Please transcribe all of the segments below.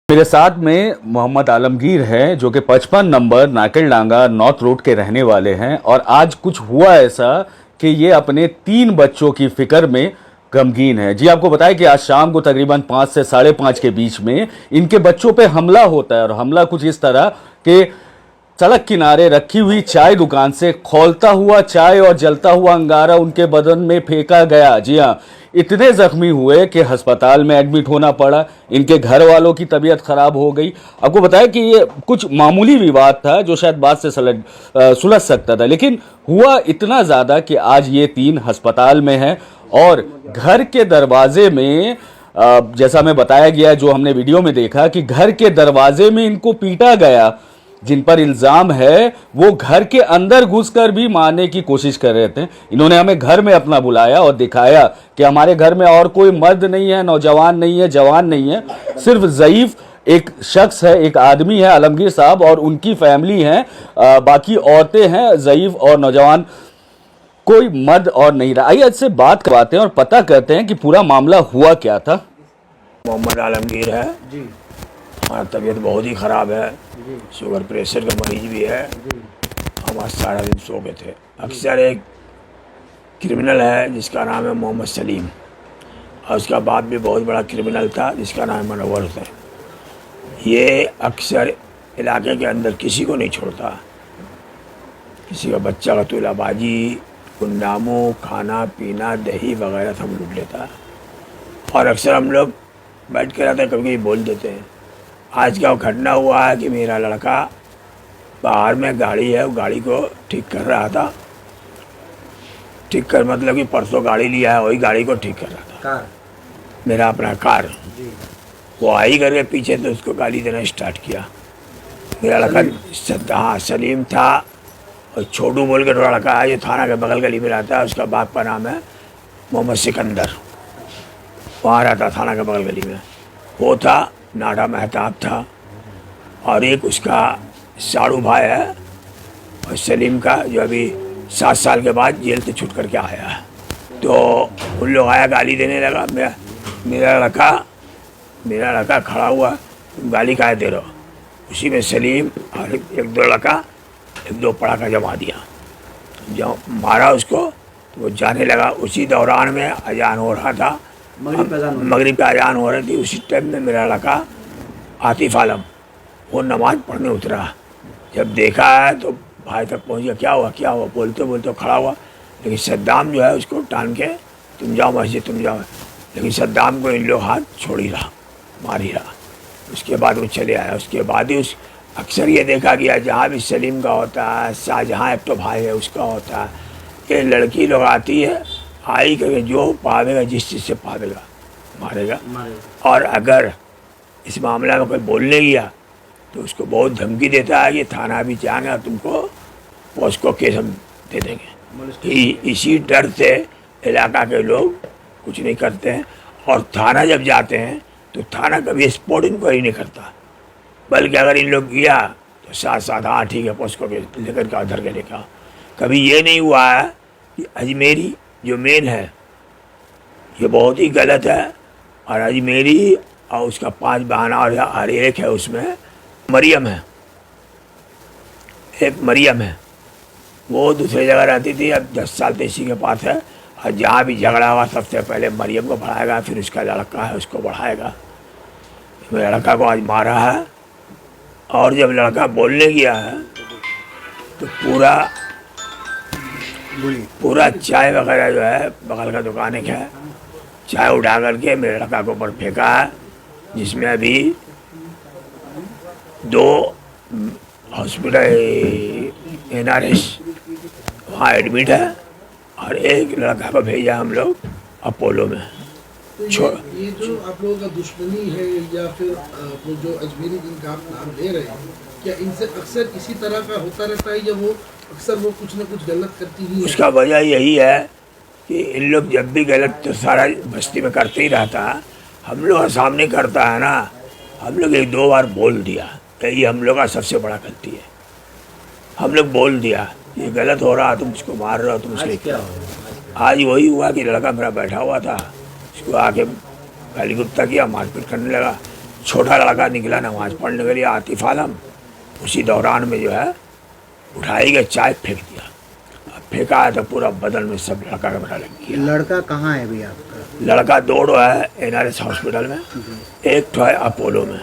मेरे साथ में मोहम्मद आलमगीर हैं जो कि 55 नंबर नाकिलडांगा नॉर्थ रोड के रहने वाले हैं। और आज कुछ हुआ ऐसा कि ये अपने 3 बच्चों की फिक्र में गमगीन है। जी, आपको बताया कि आज शाम को तकरीबन 5 से 5:30 के बीच में इनके बच्चों पे हमला होता है। और हमला कुछ इस तरह कि सड़क किनारे रखी हुई चाय दुकान से खौलता हुआ चाय और जलता हुआ अंगारा उनके बदन में फेंका गया। जी हाँ, इतने जख्मी हुए कि अस्पताल में एडमिट होना पड़ा। इनके घर वालों की तबीयत खराब हो गई। आपको बताया कि ये कुछ मामूली विवाद था जो शायद बाद से सुलझ सकता था, लेकिन हुआ इतना ज़्यादा कि आज ये 3 अस्पताल में हैं। और घर के दरवाजे में जैसा हमें बताया गया, जो हमने वीडियो में देखा, कि घर के दरवाजे में इनको पीटा गया। जिन पर इल्ज़ाम है वो घर के अंदर घुसकर भी मारने की कोशिश कर रहे थे। इन्होंने हमें घर में अपना बुलाया और दिखाया कि हमारे घर में और कोई मर्द नहीं है, नौजवान नहीं है, जवान नहीं है, सिर्फ ज़ईफ एक शख्स है, एक आदमी है आलमगीर साहब और उनकी फैमिली है। बाकी औरतें हैं, ज़ईफ और नौजवान, कोई मर्द और नहीं रहा। आइए इससे बात करवाते हैं और पता करते हैं कि पूरा मामला हुआ क्या था। मोहम्मद आलमगीर है जी। हमारा तबीयत बहुत ही ख़राब है, शुगर प्रेशर का मरीज भी है। हम आज सारा दिन सो गए थे। अक्सर एक क्रिमिनल है जिसका नाम है मोहम्मद सलीम, और उसका बाप भी बहुत बड़ा क्रिमिनल था जिसका नाम है मनोवर हुसैन। ये अक्सर इलाके के अंदर किसी को नहीं छोड़ता, किसी का बच्चा का तुलाबाजी, गुंडामो, खाना पीना, दही वगैरह सब लूट लेता है। और अक्सर हम लोग बैठ कर रहते हैं, कभी कभी बोल देते हैं। आज का घटना हुआ है कि मेरा लड़का बाहर में गाड़ी है, वो गाड़ी को ठीक कर रहा था। ठीक कर मतलब कि परसों गाड़ी लिया है, वही गाड़ी को ठीक कर रहा था। कार मेरा अपना कार जी। वो आई करके पीछे तो उसको गाली देना स्टार्ट किया। मेरा लड़का हाँ सलीम था, और छोटू बोल के थोड़ा लड़का है, ये थाना के बगल गली में रहता है। उसका बाप का नाम है मोहम्मद सिकंदर, वहाँ रहता थाना के बगल गली में। वो था नाडा महताब था, और एक उसका साड़ू भाई है, और सलीम का जो अभी 7 साल के बाद जेल से छूट करके आया है। तो उन लोग आया, गाली देने लगा। मेरा लड़का खड़ा हुआ, तुम गाली काहे दे रहे हो? उसी में सलीम और एक दो लड़का एक दो पड़ाका जमा दिया। जब मारा उसको तो वो जाने लगा। उसी दौरान में अजान हो रहा था, मगरिब पे अजान हो रही थी। उसी टाइम में मेरा लड़का आतिफ आलम वो नमाज़ पढ़ने उतरा। जब देखा है तो भाई तक पहुंच गया, क्या हुआ बोलते बोलते खड़ा हुआ। लेकिन सद्दाम जो है उसको टान के तुम जाओ मस्जिद, तुम जाओ। लेकिन सद्दाम को इन लोग हाथ छोड़ ही रहा, मार ही रहा। उसके बाद वो चले आया। उसके बाद ही अक्सर ये देखा गया जहाँ भी सलीम का होता है, शाहजहाँ एक तो भाई है उसका होता है, ये लड़की लोग आती है, आई करके जो पावेगा, जिस चीज़ से पावेगा मारेगा। और अगर इस मामला में कोई बोलने गया तो उसको बहुत धमकी देता है कि थाना भी जाएंगे और तुमको पॉस्को केस हम दे देंगे। इसी डर से इलाका के लोग कुछ नहीं करते हैं। और थाना जब जाते हैं तो थाना कभी स्पॉट इंक्वायरी नहीं करता, बल्कि अगर इन लोग गया तो साथ साथ हाँ ठीक है पॉस्को केस लेकर के उधर के लेकर। कभी ये नहीं हुआ है कि अजमेरी जो मेन है ये बहुत ही गलत है, और अजमेरी और उसका 5 बहाना और एक है, उसमें मरियम है, एक मरियम है, वो दूसरी जगह रहती थी, अब 10 साल तो इसी के पास है। और जहाँ भी झगड़ा हुआ सबसे पहले मरियम को बढ़ाएगा, फिर उसका लड़का है उसको बढ़ाएगा। मेरे लड़का को आज मारा है, और जब लड़का बोलने गया है तो पूरा चाय वगैरह जो है, बगल का दुकान एक है, चाय उठा करके मेरे लड़का के ऊपर फेंका है, जिसमें अभी 2 हॉस्पिटल NRS वहाँ एडमिट है, और एक लड़का को भेजा हम लोग अपोलो में। तो ये जो आप लोगों का दुश्मनी है, या फिर वो जो अजमेरी जिनका आप नाम ले रहे हैं, क्या इनसे अक्सर इसी तरह का होता रहता है, या वो अक्सर वो कुछ ना कुछ गलत करती ही है? उसका वजह यही है कि इन लोग जब भी गलत तो सारा बस्ती में करते ही रहता है। हम लोग सामने करता है ना, हम लोग 1-2 बार बोल दिया, यही हम लोग का सबसे बड़ा गलती है। हम लोग बोल दिया ये गलत हो रहा, तुम उसको मार रहे हो, तुम उसके क्या हो। आज वही हुआ कि लड़का मेरा बैठा हुआ था, उसको आके गाली गुप्ता किया, मारपीट करने लगा। छोटा लड़का निकला नमाज पढ़ने के लिए आतिफ आलम, उसी दौरान में जो है उठाई गई चाय फेंक दिया। अब फेंका है तो पूरा बदन में सब लड़का का बड़ा लग गया। लड़का कहाँ है भैया आपका? लड़का 2 है NRS हॉस्पिटल में, एक तो है अपोलो में।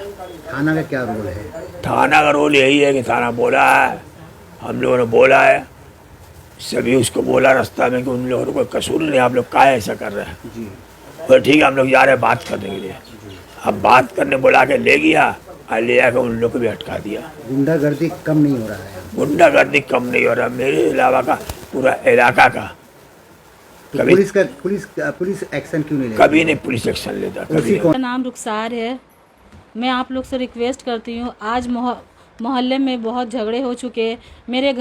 थाना का क्या रोल है? थाना का रोल यही है कि थाना बोला है, हम लोगों ने बोला है, सभी उसको बोला रास्ता में कि उन लोगों को कोई कसूर नहीं, आप लोग काहे ऐसा कर रहे हैं। जी तो ठीक है हम लोग जा रहे हैं बात करने के लिए। अब बात करने बुला के ले गया और ले आकर उन लोग को भी अटका दिया। गुंडागर्दी कम नहीं हो रहा है? गुंडागर्दी कम नहीं हो रहा मेरे अलावा का पूरा इलाका का। तो कभी पुलिस एक्शन क्यों नहीं लेती? कभी नहीं पुलिस एक्शन लेता कभी। मेरा नाम रुखसार है। मैं आप लोग से रिक्वेस्ट करती हूँ, आज मोहल्ले में बहुत झगड़े हो चुके हैं। मेरे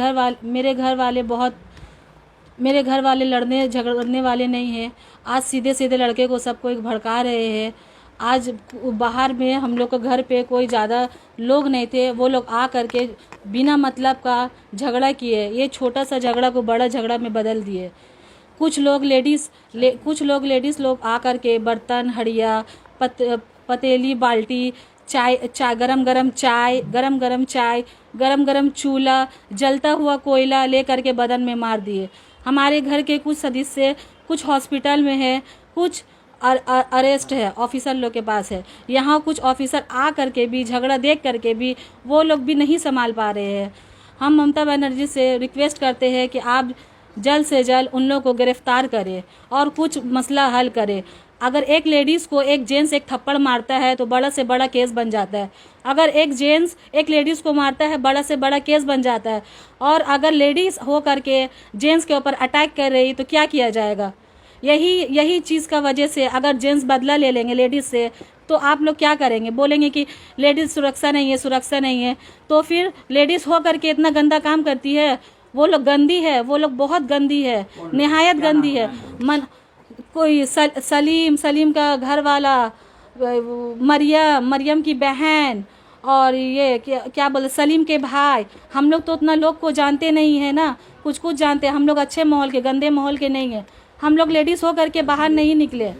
घर वाले लड़ने झगड़ने वाले नहीं हैं। आज सीधे सीधे लड़के को सबको एक भड़का रहे हैं। आज बाहर में हम लोग के घर पे कोई ज़्यादा लोग नहीं थे, वो लोग आ करके बिना मतलब का झगड़ा किए। ये छोटा सा झगड़ा को बड़ा झगड़ा में बदल दिए। कुछ लोग लेडीज़ लोग आ करके बर्तन, हड़िया, पतीली, बाल्टी, गरम गरम चूल्हा, जलता हुआ कोयला ले करके बदन में मार दिए। हमारे घर के कुछ सदस्य कुछ हॉस्पिटल में है, कुछ अरेस्ट है, ऑफिसर लोग के पास है। यहाँ कुछ ऑफिसर आ करके भी झगड़ा देख करके भी वो लोग भी नहीं संभाल पा रहे हैं। हम ममता बनर्जी से रिक्वेस्ट करते हैं कि आप जल्द से जल्द उन लोगों को गिरफ्तार करें और कुछ मसला हल करें। अगर एक लेडीज़ को एक जेंट्स एक थप्पड़ मारता है तो बड़ा से बड़ा केस बन जाता है। अगर एक जेंट्स एक लेडीज़ को मारता है बड़ा से बड़ा केस बन जाता है। और अगर लेडीज़ हो करके जेंट्स के ऊपर अटैक कर रही तो क्या किया जाएगा? यही चीज़ का वजह से अगर जेंट्स बदला ले लेंगे लेडीज़ से तो आप लोग क्या करेंगे? बोलेंगे कि लेडीज़ सुरक्षा नहीं है। तो फिर लेडीज़ हो करके इतना गंदा काम करती है, वो लोग गंदी है, वो लोग बहुत गंदी है, निहायत गंदी है। कोई सलीम का घर वाला, मरियम की बहन, और ये क्या बोले सलीम के भाई। हम लोग तो उतना लोग को जानते नहीं है ना, कुछ जानते हैं। हम लोग अच्छे माहौल के, गंदे माहौल के नहीं है। हम लोग लेडीज़ हो करके बाहर नहीं निकले,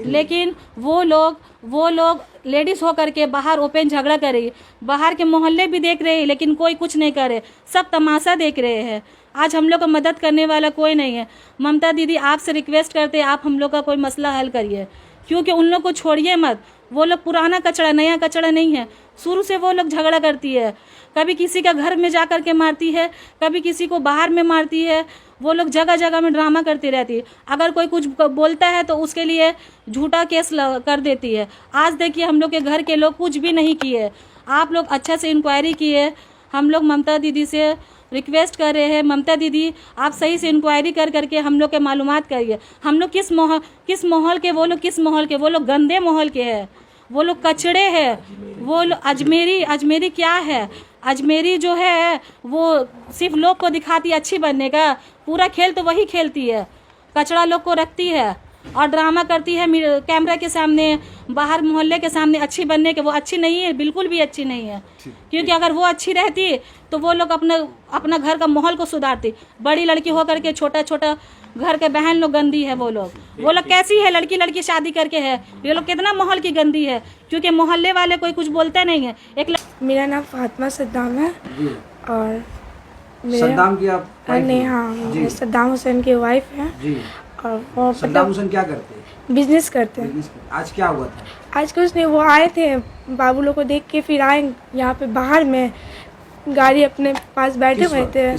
लेकिन वो लोग लेडीज़ हो करके बाहर ओपन झगड़ा कर रही है। बाहर के मोहल्ले भी देख रहे हैं लेकिन कोई कुछ नहीं करे, सब तमाशा देख रहे हैं। आज हम लोग को मदद करने वाला कोई नहीं है। ममता दीदी आपसे रिक्वेस्ट करते हैं, आप हम लोग का कोई मसला हल करिए, क्योंकि उन लोग को छोड़िए मत। वो लोग पुराना कचड़ा, नया कचड़ा नहीं है। शुरू से वो लोग झगड़ा करती है, कभी किसी का घर में जा कर के मारती है, कभी किसी को बाहर में मारती है। वो लोग जगह जगह में ड्रामा करती रहती है। अगर कोई कुछ बोलता है तो उसके लिए झूठा केस कर देती है। आज देखिए हम लोग के घर के लोग कुछ भी नहीं किए, आप लोग अच्छा से इंक्वायरी किए। हम लोग ममता दीदी से रिक्वेस्ट कर रहे हैं, ममता दीदी आप सही से इंक्वायरी करके हम लोग के मालूमात करिए। हम लोग किस माहौल के, वो लोग किस माहौल के? वो लोग गंदे माहौल के हैं, वो लोग कचड़े हैं। वो लोग अजमेरी क्या है? अजमेरी जो है वो सिर्फ लोग को दिखाती है अच्छी बनने का, पूरा खेल तो वही खेलती है, कचड़ा लोग को रखती है और ड्रामा करती है कैमरा के सामने, बाहर मोहल्ले के सामने अच्छी बनने के। वो अच्छी नहीं है, बिल्कुल भी अच्छी नहीं है, क्योंकि अगर वो अच्छी रहती तो वो लोग अपना घर का माहौल को सुधारती। बड़ी लड़की होकर के छोटा घर के बहन लोग गंदी है। वो लोग कैसी है? लड़की शादी करके है, ये लोग कितना माहौल की गंदी है, क्योंकि मोहल्ले वाले कोई कुछ बोलते नहीं है। मेरा नाम फातिमा सद्दाम है और सद्दाम की आप नहीं, हाँ मैं सद्दाम हुसैन की वाइफ है जी। और वो सद्दाम हुसैन क्या करते हैं? बिजनेस करते हैं। आज क्या हुआ था? आज कुछ नहीं, वो आए थे बाबू लोग को देख के, फिर आए यहाँ पे बाहर में गाड़ी अपने पास बैठे हुए थे।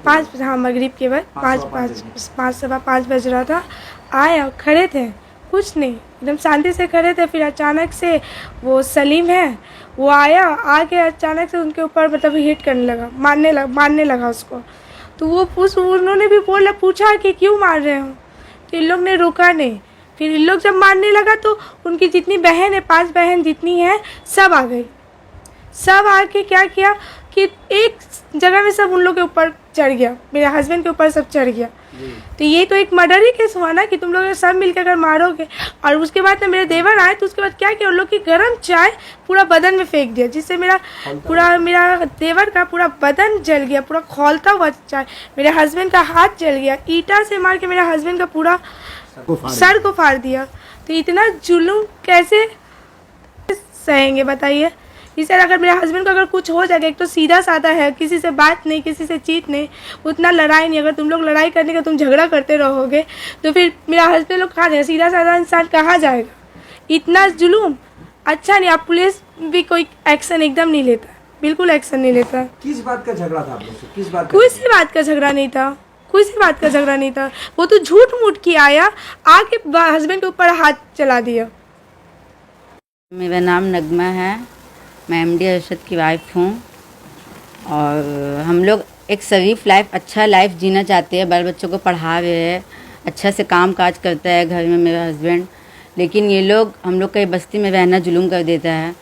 5 हाँ मगरिब के बाद 5:15 बज रहा था। आए और खड़े थे, कुछ नहीं, एकदम शांति से खड़े थे। फिर अचानक से वो सलीम है, वो आया, आके अचानक से उनके ऊपर मतलब हिट करने लगा, मारने लगा उसको। तो उन्होंने भी पूछा कि क्यों मार रहे हो? तो इन लोग ने रुका नहीं। फिर इन लोग जब मारने लगा तो उनकी जितनी बहन है, 5 बहन जितनी है, सब आ गई। सब आके क्या किया कि एक जगह में सब उन लोग के ऊपर चढ़ गया, मेरे हस्बैंड के ऊपर सब चढ़ गया। तो ये तो एक मर्डर ही केस हुआ ना, कि तुम लोग सब मिलकर अगर मारोगे। और उसके बाद ना मेरे देवर आए, तो उसके बाद क्या किया, उन लोग की गर्म चाय पूरा बदन में फेंक दिया, जिससे मेरा देवर का पूरा बदन जल गया, पूरा खौलता हुआ चाय। मेरे हस्बैंड का हाथ जल गया, ईंटा से मार के मेरे हस्बैंड का पूरा सर को फाड़ दिया। तो इतना जुल्म कैसे सहेंगे बताइए। इसे अगर मेरे हस्बैंड को अगर कुछ हो जाएगा, एक तो सीधा साधा है, किसी से बात नहीं, किसी से चीत नहीं, उतना लड़ाई नहीं। अगर तुम लोग लड़ाई करने का तुम झगड़ा करते रहोगे तो फिर मेरा हस्बैंड लोग कहाँ जाएगा, सीधा साधा इंसान कहाँ जाएगा। इतना जुलूम अच्छा नहीं। आप पुलिस भी कोई एक्शन एकदम नहीं लेता, बिल्कुल एक्शन नहीं लेता। किस बात का झगड़ा था आप लोग से? किस बात का? कोई सी बात का झगड़ा नहीं था, कोई सी बात का झगड़ा नहीं था। वो तो झूठ मूठ की आया, आके हस्बैंड के ऊपर हाथ चला दिया। मेरा नाम नगमा है, मैं एमडी अरशद की वाइफ हूँ और हम लोग एक शरीफ लाइफ, अच्छा लाइफ जीना चाहते हैं। बाल बच्चों को पढ़ा रहे हैं, अच्छा से काम काज करता है घर में मेरा हस्बैंड, लेकिन ये लोग हम लोग कई बस्ती में रहना जुलूम कर देता है।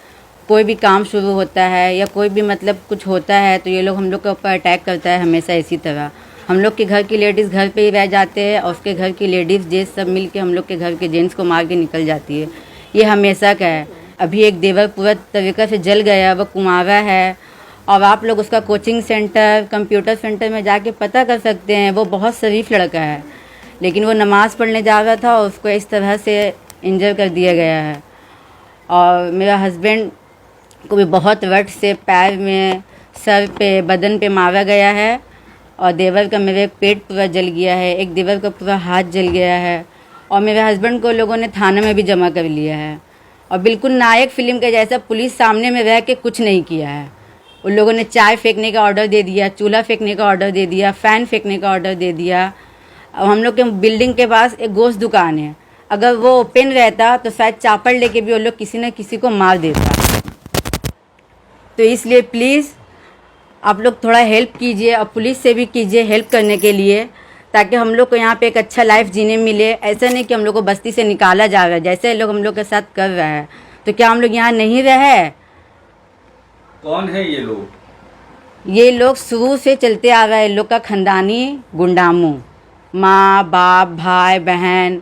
कोई भी काम शुरू होता है या कोई भी मतलब कुछ होता है तो ये लोग हम लोग के ऊपर अटैक करता है हमेशा इसी तरह। हम लोग के घर की लेडीज़ घर पे ही रह जाते हैं और उसके घर की लेडीज़ जेंट्स सब मिल के हम लोग के घर के जेंट्स को मार के निकल जाती है। ये हमेशा का है। अभी एक देवर पूरा तरीक़ा से जल गया, वो कुंवारा है और आप लोग उसका कोचिंग सेंटर, कंप्यूटर सेंटर में जाके पता कर सकते हैं। वो बहुत शरीफ लड़का है, लेकिन वो नमाज़ पढ़ने जा रहा था और उसको इस तरह से इंजर कर दिया गया है। और मेरा हस्बैंड को भी बहुत रट से पैर में, सर पे, बदन पे मारा गया है और देवर का मेरे पेट पूरा जल गया है, एक देवर का पूरा हाथ जल गया है और मेरे हस्बैंड को लोगों ने थाने में भी जमा कर लिया है। और बिल्कुल नायक फिल्म के जैसा पुलिस सामने में रह के कुछ नहीं किया है। उन लोगों ने चाय फेंकने का ऑर्डर दे दिया, चूल्हा फेंकने का ऑर्डर दे दिया, फ़ैन फेंकने का ऑर्डर दे दिया। और हम लोग के बिल्डिंग के पास एक गोश्त दुकान है, अगर वो ओपन रहता तो शायद चापड़ लेके भी वो लोग किसी न किसी को मार देता। तो इसलिए प्लीज़ आप लोग थोड़ा हेल्प कीजिए और पुलिस से भी कीजिए हेल्प करने के लिए, ताकि हम लोग को यहाँ पे एक अच्छा लाइफ जीने मिले। ऐसा नहीं कि हम लोग को बस्ती से निकाला जा रहा है, जैसे लोग हम लोग के साथ कर रहा है। तो क्या हम लोग यहाँ नहीं रहे? कौन है ये लोग? ये लोग शुरू से चलते आ रहा है, लोग का ख़ानदानी गुंडामू, माँ बाप भाई बहन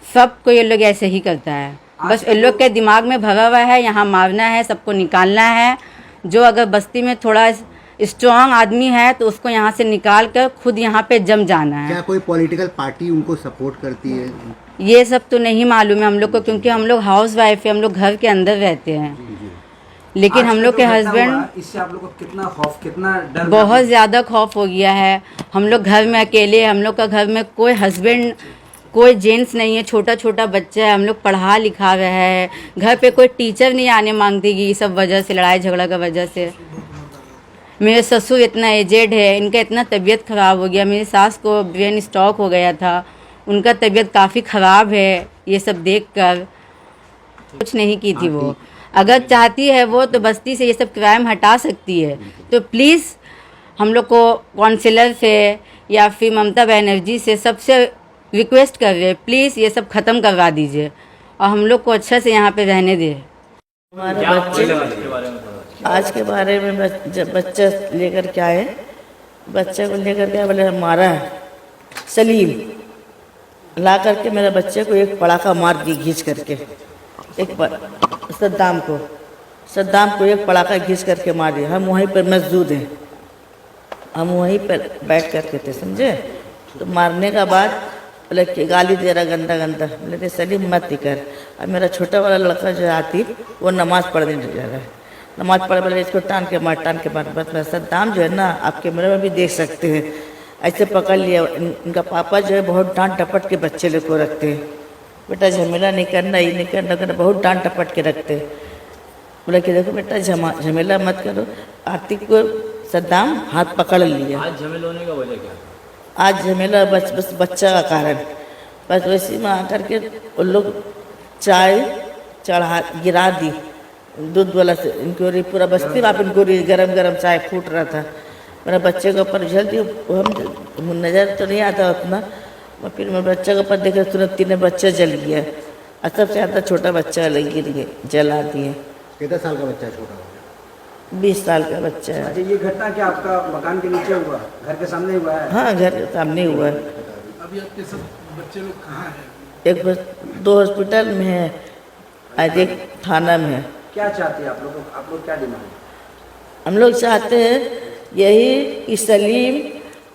सबको ये लोग ऐसे ही करता है। बस इन लोग के दिमाग में भरा हुआ है यहाँ मारना है, सबको निकालना है। जो अगर बस्ती में थोड़ा स्ट्रॉन्ग आदमी है तो उसको यहाँ से निकाल कर खुद यहाँ पे जम जाना है। क्या कोई पॉलिटिकल पार्टी उनको सपोर्ट करती है? ये सब तो नहीं मालूम है हम लोग को, क्योंकि हम लोग हाउस वाइफ है, हम लोग घर के अंदर रहते हैं। लेकिन हम लोग के हस्बैंड, इससे आप लोग को कितना खौफ, कितना डर? बहुत ज़्यादा खौफ हो गया है। हम लोग घर में अकेले, हम लोग का घर में कोई हस्बैंड, कोई जेंट्स नहीं है, छोटा छोटा बच्चा है, हम लोग पढ़ा लिखा रहे हैं। घर पे कोई टीचर नहीं आने मांगती कि सब वजह से, लड़ाई झगड़ा का वजह से। मेरे ससुर इतना एजेड है, इनका इतना तबीयत ख़राब हो गया। मेरी सास को ब्रेन स्ट्रोक हो गया था, उनका तबीयत काफ़ी ख़राब है। ये सब देखकर कुछ नहीं की थी वो। अगर चाहती है वो तो बस्ती से ये सब क्राइम हटा सकती है। तो प्लीज़ हम लोग को काउंसिलर से या फिर ममता बनर्जी से सबसे रिक्वेस्ट कर रहे हैं, प्लीज़ ये सब ख़त्म करवा दीजिए और हम लोग को अच्छा से यहाँ पे रहने दें। हमारे बच्चे आज के बारे में जब बच्चा लेकर के आए, बच्चे को लेकर के बोले मारा है, सलीम ला करके मेरे बच्चे को एक पड़ाका मार दी घींच करके। एक सद्दाम को एक पड़ाका घींच करके मार दिया। हम वहीं पर मौजूद हैं, हम वहीं पर बैठ करके थे, समझे। तो मारने का बाद बोले कि गाली दे रहा गंदा गंदा। बोले सलीम मत ही कर। अब मेरा छोटा वाला लड़का जो आतिफ वो नमाज़ पढ़ने जा रहा है, नमाज़ पढ़ बोले इसको टान के मार। बस मेरा सद्दाम जो है ना, आप कैमरे में भी देख सकते हैं, ऐसे पकड़ लिया। इनका पापा जो है बहुत डांट टपट के बच्चे लोग को रखते हैं, बेटा झमेला नहीं करना, ये नहीं करना, बहुत डांट टपट के रखते। बोले कि देखो बेटा झमेला मत करो। आतिफ को सद्दाम हाथ पकड़ लिया। आज झमेला होने का वजह क्या? आज झमेला बस बच्चा का कारण। बस वैसे में आकर के उन लोग चाय गिरा दी दूध वाला से। इनको पूरा बस्ती में इनको गरम गरम चाय फूट रहा था, मेरे बच्चे के ऊपर जल्दी हम नज़र तो नहीं आता उतना। फिर मेरे बच्चे के ऊपर देखा तुरंत 3 बच्चा जल गया और सबसे ज़्यादा छोटा बच्चा गिर गया, जला दिए। कितने साल का बच्चा है? छोटा 20 साल का बच्चा है। अच्छा, ये घटना क्या आपका मकान के नीचे हुआ, घर के सामने हुआ है? हाँ, घर के सामने हुआ है। अभी आपके सब बच्चे लोग कहाँ हैं? एक 2 हॉस्पिटल में है और एक थाना में है। क्या चाहते हैं आप लोग क्या डिमांड? हम लोग चाहते हैं यही कि सलीम,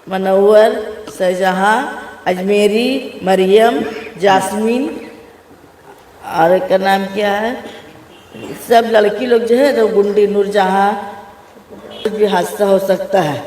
मनव्वर, शाहजहां, अजमेरी, मरियम, जास्मीन और एक का नाम क्या है, सब लड़की लोग जो है तो गुंडी नूरजहां कुछ भी हादसा हो सकता है।